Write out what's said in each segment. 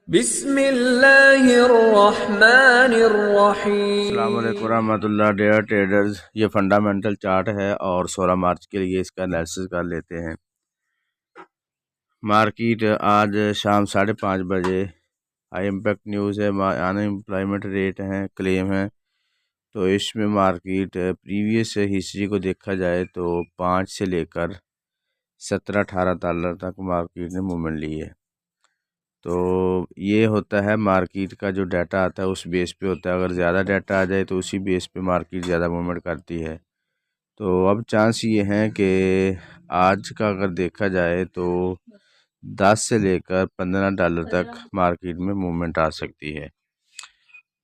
अस्सलाम बिस्मिल्लाहिर्रहमानिर्रहीम। वालेकुम रहमतुल्लाह डेयर ट्रेडर्स। ये फंडामेंटल चार्ट है और 16 मार्च के लिए इसका एनालिसिस कर लेते हैं। मार्केट आज शाम 5:30 बजे हाई इम्पैक्ट न्यूज़ है, अनएम्प्लॉयमेंट रेट है, क्लेम है। तो इसमें मार्केट प्रीवियस हिस्ट्री को देखा जाए तो 5 से लेकर 17-18 डॉलर तक मार्केट ने मूवमेंट ली है। तो ये होता है मार्केट का जो डाटा आता है उस बेस पे होता है। अगर ज़्यादा डाटा आ जाए तो उसी बेस पे मार्केट ज़्यादा मूवमेंट करती है। तो अब चांस ये हैं कि आज का अगर देखा जाए तो 10 से लेकर 15 डॉलर तक मार्केट में मूवमेंट आ सकती है।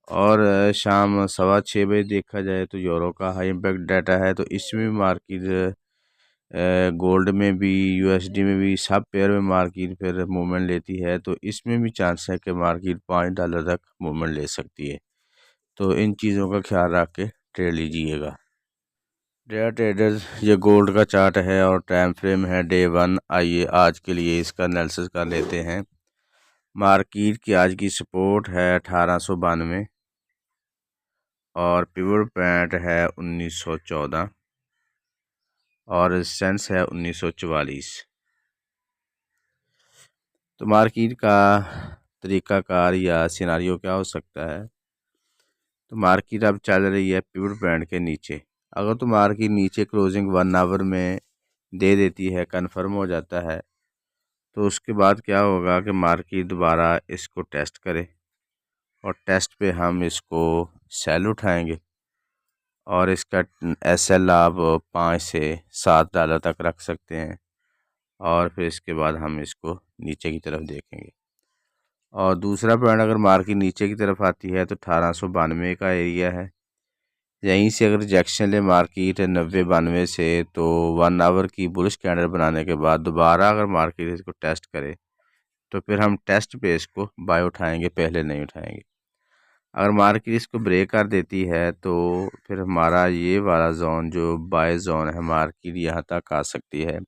और शाम 6:15 देखा जाए तो यूरो का हाई इम्पैक्ट डाटा है, तो इसमें भी मार्केट गोल्ड में भी यूएसडी में भी सब पेयर में मार्केट फिर मूवमेंट लेती है। तो इसमें भी चांस है कि मार्केट 5 डॉलर तक मूवमेंट ले सकती है। तो इन चीज़ों का ख्याल रख के ट्रेड लीजिएगा। डेयर ट्रेडर्स, ये गोल्ड का चार्ट है और टाइम फ्रेम है डे 1। आइए आज के लिए इसका एनालिसिस कर लेते हैं। मार्केट की आज की सपोर्ट है 1892 और पिवट पॉइंट है 1914 और रेजिस्टेंस है 1944। तो मार्केट का तरीक़ाकार या सिनारियो क्या हो सकता है? तो मार्केट अब चल रही है पिवट पॉइंट के नीचे। अगर तो मार्केट नीचे क्लोजिंग 1 आवर में दे देती है, कंफर्म हो जाता है, तो उसके बाद क्या होगा कि मार्केट दोबारा इसको टेस्ट करे और टेस्ट पे हम इसको सेल उठाएंगे और इसका एसएल आप 5 से 7 डॉलर तक रख सकते हैं। और फिर इसके बाद हम इसको नीचे की तरफ देखेंगे। और दूसरा पॉइंट, अगर मार्केट नीचे की तरफ आती है तो 1892 का एरिया है। यहीं से अगर रिजेक्शन ले मार्केट 90-92 से, तो 1 आवर की बुलिश कैंडल बनाने के बाद दोबारा अगर मार्केट इसको टेस्ट करे तो फिर हम टेस्ट पे इसको बाय उठाएंगे, पहले नहीं उठाएंगे। अगर मार्केट इसको ब्रेक कर देती है तो फिर हमारा ये वाला जोन जो बाय जोन है, मार्केट यहाँ तक आ सकती है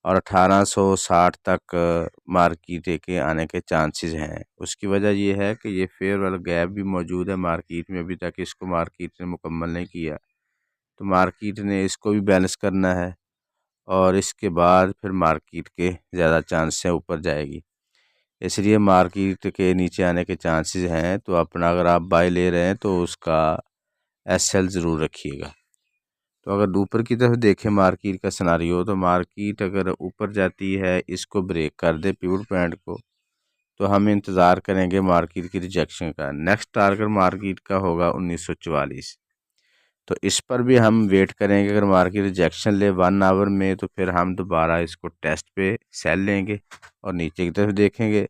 और 1860 तक मार्केट के आने के चांसेस हैं। उसकी वजह ये है कि ये फेयर वाला गैप भी मौजूद है मार्केट में, अभी तक इसको मार्केट ने मुकम्मल नहीं किया। तो मार्केट ने इसको भी बैलेंस करना है और इसके बाद फिर मार्केट के ज़्यादा चांस है ऊपर जाएगी। इसलिए मार्केट के नीचे आने के चांसेस हैं। तो अपना अगर आप बाय ले रहे हैं तो उसका एसएल ज़रूर रखिएगा। तो अगर ऊपर की तरफ देखें मार्केट का सिनारियो, तो मार्केट अगर ऊपर जाती है, इसको ब्रेक कर दे पिवट पॉइंट को, तो हम इंतज़ार करेंगे मार्केट की रिजेक्शन का। नेक्स्ट टारगेट मार्केट का होगा 1944। तो इस पर भी हम वेट करेंगे। अगर मार्केट रिजेक्शन ले 1 आवर में तो फिर हम दोबारा इसको टेस्ट पे सेल लेंगे और नीचे की तरफ देखेंगे।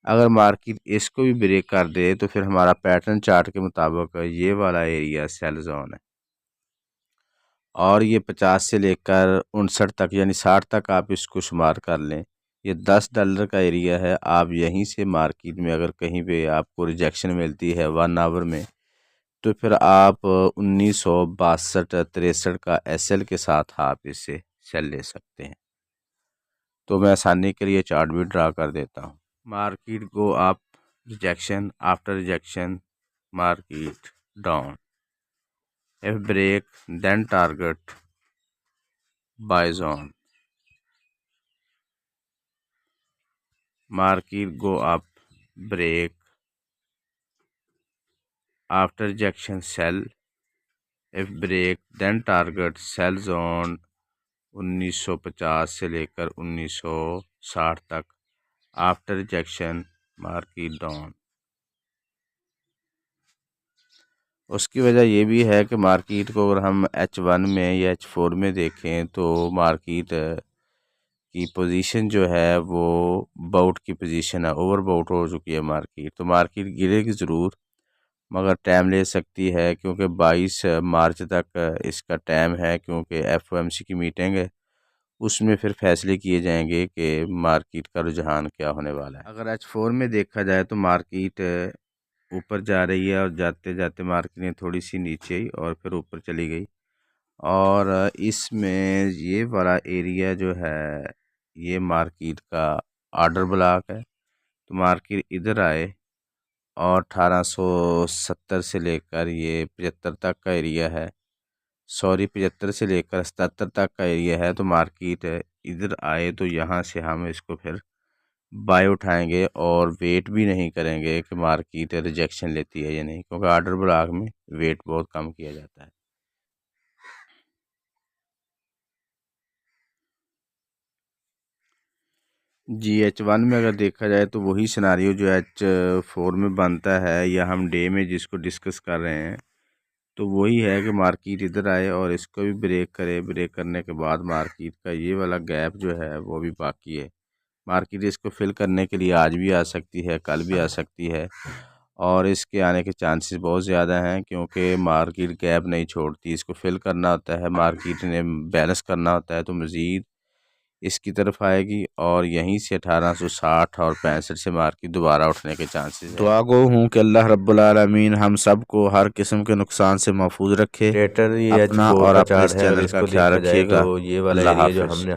अगर मार्केट इसको भी ब्रेक कर दे तो फिर हमारा पैटर्न चार्ट के मुताबिक ये वाला एरिया सेल जोन है और ये 50 से लेकर 59 तक यानी 60 तक आप इसको शुमार कर लें। ये 10 डॉलर का एरिया है। आप यहीं से मार्केट में अगर कहीं पे आपको रिजेक्शन मिलती है 1 आवर में, तो फिर आप 1962-63 का एसएल के साथ आप इससे सेल ले सकते हैं। तो मैं आसानी के लिए चार्ट भी ड्रा कर देता हूँ। Market go up, rejection, after rejection market down, if break then target buy zone, market go up, break, after rejection sell, if break then target sell zone 1950 से लेकर 1960 तक, आफ्टर रिजेक्शन मार्केट डाउन। उसकी वजह ये भी है कि market को अगर हम H1 में या H4 में देखें तो मार्केट की पोजीशन जो है वो बाउट की पोजीशन है, ओवर बाउट हो चुकी है मार्केट। तो मार्केट गिरेगी ज़रूर मगर टाइम ले सकती है, क्योंकि 22 मार्च तक इसका टाइम है, क्योंकि एफओएमसी की मीटिंग है, उसमें फिर फैसले किए जाएंगे कि मार्केट का रुझान क्या होने वाला है। अगर H4 में देखा जाए तो मार्केट ऊपर जा रही है और जाते जाते मार्केट ने थोड़ी सी नीचे और फिर ऊपर चली गई। और इसमें ये वाला एरिया जो है ये मार्केट का ऑर्डर ब्लॉक है। तो मार्केट इधर आए और 1870 से लेकर ये 75 तक का एरिया है, सॉरी 75 से लेकर 77 तक का एरिया है। तो मार्केट इधर आए तो यहाँ से हम इसको फिर बाय उठाएंगे और वेट भी नहीं करेंगे कि मार्केट रिजेक्शन लेती है या नहीं, क्योंकि ऑर्डर ब्लॉक में वेट बहुत कम किया जाता है। GH1 में अगर देखा जाए तो वही सिनारियो जो H4 में बनता है या हम डे में जिसको डिस्कस कर रहे हैं, तो वही है कि मार्केट इधर आए और इसको भी ब्रेक करे। ब्रेक करने के बाद मार्केट का ये वाला गैप जो है वो भी बाकी है। मार्केट इसको फिल करने के लिए आज भी आ सकती है, कल भी आ सकती है, और इसके आने के चांसेस बहुत ज़्यादा हैं, क्योंकि मार्केट गैप नहीं छोड़ती। इसको फिल करना होता है, मार्केट ने बैलेंस करना होता है, तो मज़ीद इसकी तरफ आएगी और यहीं से 1860 और 65 से मार्केट दोबारा उठने के चांसेस हैं। दुआ गो हूँ कि अल्लाह रब्बुल आलमीन हम सब को हर किस्म के नुकसान से महफूज रखे। ये अपना और अपने इस चैनल का ख्याल रखिएगा। ये वाला एरिया जो हमने